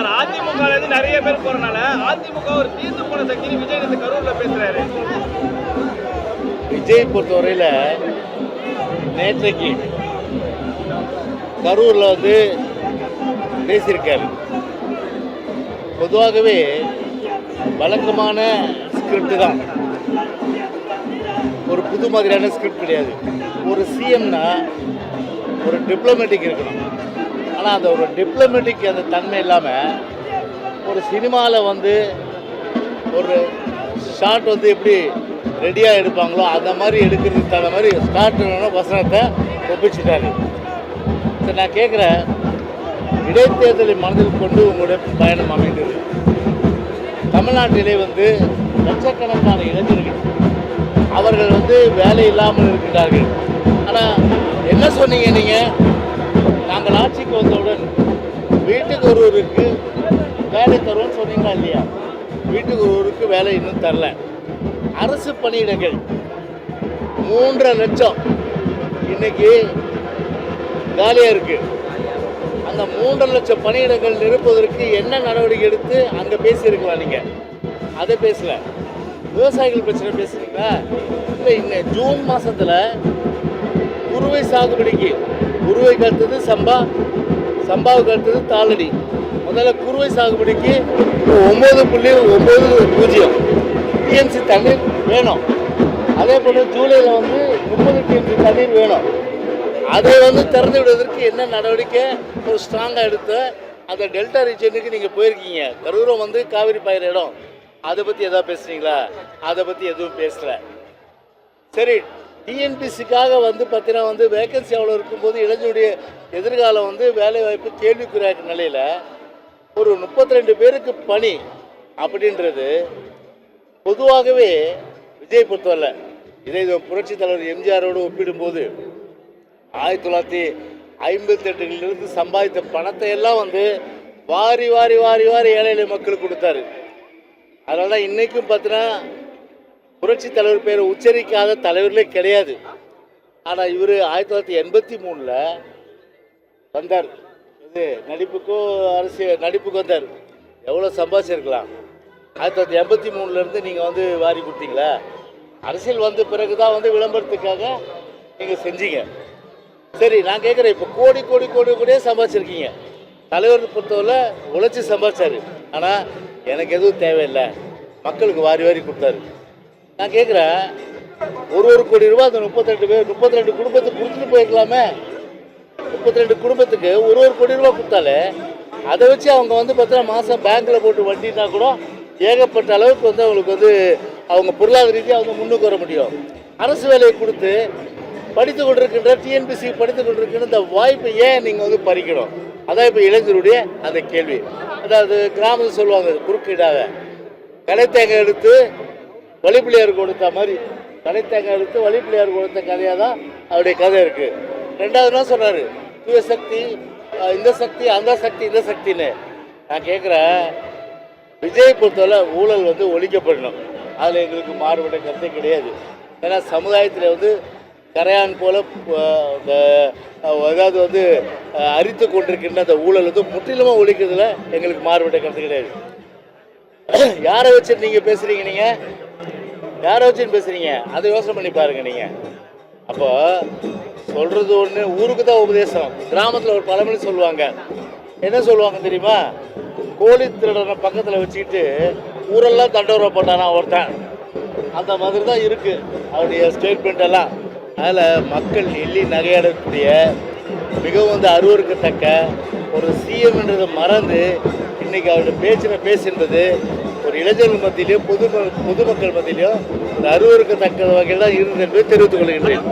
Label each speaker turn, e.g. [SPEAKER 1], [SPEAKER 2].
[SPEAKER 1] Sir AIADMK நிறைய பேர் போறனால அதிமுக ஒரு தீர்ந்து போன சக்தி விஜய் இந்த கரூர்ல பேசுறாரு.
[SPEAKER 2] விஜய் பொறுத்தவரையில் நேற்றைக்கு கரூரில் வந்து பேசியிருக்காரு. பொதுவாகவே வழக்கமான ஸ்கிரிப்ட் தான், ஒரு புது மாதிரியான ஸ்கிரிப்ட் கிடையாது. ஒரு சிஎம்னா ஒரு டிப்ளமேட்டிக் இருக்கணும். ஆனால் அந்த ஒரு டிப்ளமேட்டிக் அந்த தன்மை இல்லாமல் ஒரு சினிமாவில் வந்து ஒரு ஷார்ட் வந்து எப்படி ரெடியாக எடுப்பாங்களோ அந்த மாதிரி எடுக்கிறதுக்கு தகுந்த மாதிரி ஸ்டார்ட் வசனத்தை ஒப்பிச்சுட்டாரு. சரி, நான் கேட்குறேன், இடைத்தேர்தலை மனதில் கொண்டு உங்களுடைய பயணம் அமைந்தது. தமிழ்நாட்டிலே வந்து லட்சக்கணக்கான இளைஞர்கள் அவர்கள் வந்து வேலை இல்லாமல் இருக்கிறார்கள். ஆனால் என்ன சொன்னீங்க நீங்கள்? நாங்கள் ஆட்சிக்கு வந்தவுடன் வீட்டுக்கு ஒருவருக்கு வேலை தருவோம்னு சொன்னீங்களா இல்லையா? வீட்டுக்கு ஒருவருக்கு வேலை இன்னும் தரல. அரசு பணியிடங்கள் 3.5 லட்சம் இன்னைக்கு காலியாக இருக்குது. அந்த 3.5 லட்சம் பணியிடங்கள் நிரப்புவதற்கு என்ன நடவடிக்கை எடுத்து அங்கே பேசியிருக்கலாம்? நீங்கள் அதை பேசலை. விவசாயிகள் பிரச்சனை பேசுறீங்களா? இல்லை, இன்னும் ஜூன் மாதத்தில் குறுவை சாகுபடிக்கு, குறுவைக்கு அடுத்தது சம்பா, சம்பாவுக்கு அடுத்தது தாளடி, முதல்ல குறுவை சாகுபடிக்கு 9.90 டிஎம்சி தண்ணீர் வேணும். அதே போல் ஜூலையில் வந்து 30 டிஎம்சி தண்ணீர் வேணும். அதை வந்து திறந்து விடுவதற்கு என்ன நடவடிக்கை ஒரு ஸ்ட்ராங்காக எடுத்து அந்த டெல்டா ரீஜனுக்கு நீங்கள் போயிருக்கீங்க. கரூரம் வந்து காவிரி பயிர இடம், அதை பற்றி எதாவது பேசுனீங்களா? அதை பற்றி எதுவும் பேசலை. சரி, டிஎன்பிசிக்காக வந்து பார்த்தீங்கன்னா வந்து வேக்கன்சி அவ்வளோ இருக்கும்போது இளைஞருடைய எதிர்காலம் வந்து வேலைவாய்ப்பு கேள்விக்குறியாக்க நிலையில் ஒரு 32 பேருக்கு பணி அப்படின்றது பொதுவாகவே விஜய் பொறுத்தவரை இதை புரட்சித் தலைவர் எம்ஜிஆரோடு ஒப்பிடும்போது 1958 சம்பாதித்த பணத்தை எல்லாம் வந்து வாரி வாரி வாரி வாரி ஏழை எளிய மக்களுக்கு கொடுத்தாரு. அதனால தான் இன்றைக்கும் பார்த்தீங்கன்னா புரட்சி தலைவர் பேரை உச்சரிக்காத தலைவர்களே கிடையாது. ஆனால் இவர் 1983 வந்தார். இது நடிப்புக்கோ நடிப்புக்கு வந்தார். எவ்வளோ சம்பாதிச்சிருக்கலாம்? 1983 நீங்கள் வந்து வாரி கொடுத்தீங்களா? அரசியல் வந்த பிறகு தான் வந்து விளம்பரத்துக்காக நீங்கள் செஞ்சீங்க. சரி, நான் கேட்குறேன், இப்போ கோடி கோடி கோடி கோடியே சம்பாதிச்சிருக்கீங்க. தலைவர் பொறுத்தவரை உழைச்சி சம்பாதிச்சார். ஆனால் எனக்கு எதுவும் தேவையில்லை, மக்களுக்கு வாரி வாரி கொடுத்தாரு. நான் கேட்குறேன், ஒரு கோடி ரூபா அந்த 32 குடும்பத்துக்கு கொடுத்துட்டு போயிருக்கலாமே? 32 குடும்பத்துக்கு ஒரு கோடி ரூபா கொடுத்தாலே அதை வச்சு அவங்க வந்து பார்த்தீங்கன்னா மாதம் பேங்க்கில் போட்டு வட்டினா கூட ஏகப்பட்ட அளவுக்கு வந்து அவங்களுக்கு வந்து அவங்க பொருளாதார ரீதியாக அவங்க முன்னுக்கு வர முடியும். அரசு வேலையை கொடுத்து படித்து கொண்டிருக்கின்ற டிஎன்பிசி படித்து கொண்டிருக்கின்ற இந்த வாய்ப்பை ஏன் நீங்கள் வந்து பறிக்கணும்? அதான் இப்போ இளைஞருடைய அந்த கேள்வி. அதாவது கிராமத்தில் சொல்லுவாங்க, குறுக்கீடாக கலைத்தேங்காய் எடுத்து வழிப்பிள்ளையார் கொடுத்த மாதிரி, கலைத்தேங்காய் எடுத்து வழிப்பிள்ளையார் கொடுத்த கதையாக தான் அவருடைய கதை இருக்குது. ரெண்டாவது என்ன சொன்னார்? தூய சக்தி, இந்த சக்தி, அந்த சக்தி, இந்த சக்தின்னு. நான் கேட்குறேன், விஜய் பொறுத்தவரை ஊழல் வந்து ஒழிக்கப்படணும். அதில் எங்களுக்கு மாறுபட்ட கருத்தே கிடையாது. ஏன்னா சமுதாயத்தில் வந்து கரையான் போல அதாவது வந்து அரித்து கொண்டிருக்கின்ற அந்த ஊழல் வந்து முற்றிலுமாக ஒழிக்கிறதுல எங்களுக்கு மாறுபட்ட கருத்து கிடையாது. யாரை வச்சு நீங்கள் பேசுகிறீங்க? நீங்கள் யாரை வச்சுன்னு பேசுகிறீங்க? அதை யோசனை பண்ணி பாருங்கள் நீங்கள். அப்போ சொல்கிறது ஒன்று, ஊருக்கு தான் உபதேசம். கிராமத்தில் ஒரு பழமொழி சொல்லுவாங்க. என்ன சொல்லுவாங்க தெரியுமா? கோழி திருடனை பக்கத்தில் வச்சுக்கிட்டு ஊரெல்லாம் தண்டோரம் போட்டானா ஒருத்தன். அந்த மாதிரி தான் இருக்குது அவருடைய ஸ்டேட்மெண்ட் எல்லாம். அதில் மக்கள் எள்ளி நகையாடக்கூடிய மிகவும் வந்து அருவருக்கத்தக்க ஒரு சிஎம்ன்றதை மறந்து இன்றைக்கி அவருடைய பேசின்றது ஒரு இளைஞர்கள் மத்தியிலையும் பொதுமக்கள் மத்தியிலையும் இந்த அருவருக்கத்தக்க வகையில் தான் இருந்தது என்பதை தெரிவித்துக் கொள்கின்றேன்.